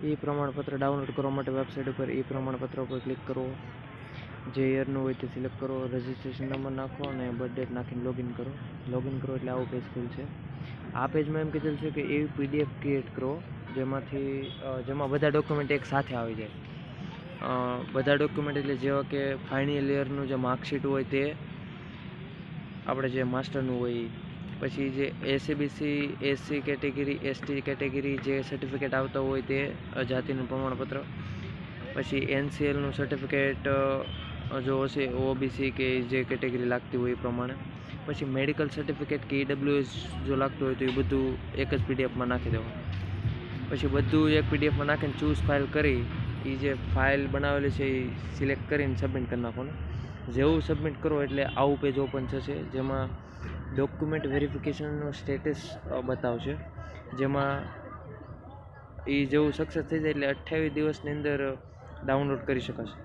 એ પ્રમાણપત્ર ડાઉનલોડ કરવા માટે વેબસાઇટ ઉપર એ પ્રમાણપત્ર ઉપર ક્લિક કરો. જે યરનું હોય તે સિલેક્ટ કરો, રજિસ્ટ્રેશન નંબર નાખો અને બર્થ ડેટ નાખીને લોગિન કરો. લોગિન કરો એટલે આવું પેજ ખુલશે. આ પેજમાં એમ કીધેલું છે કે એવી PDF ક્રિએટ કરો જેમાં બધા ડોક્યુમેન્ટ એક સાથે આવી જાય. બધા ડોક્યુમેન્ટ એટલે જેવા કે ફાઇનલ યરનું જે માર્કશીટ હોય તે, આપણે જે માસ્ટરનું હોય, પછી જે ACBC SC category ST category જે સર્ટિફિકેટ આવતા હોય તે જાતિનું પ્રમાણપત્ર, પછી NCLનું સર્ટિફિકેટ જો હશે OBC કે જે કેટેગરી લાગતી હોય એ પ્રમાણે, પછી મેડિકલ સર્ટિફિકેટ કે EWS જો લાગતું હોય તો એ બધું એક જ PDFમાં નાખી દેવાનું. પછી બધું એક PDFમાં નાખીને ચૂઝ ફાઇલ કરી એ જે ફાઇલ બનાવેલી છે એ સિલેક્ટ કરીને સબમિટ કરી નાખવાનું. જેવું સબમિટ કરો એટલે આવું પેજ ઓપન થશે, જેમાં ડોક્યુમેન્ટ વેરિફિકેશનનું સ્ટેટસ બતાવશે, જેમાં એ જેવું સક્સેસ થઈ જાય એટલે 28 દિવસની અંદર ડાઉનલોડ કરી શકાશે.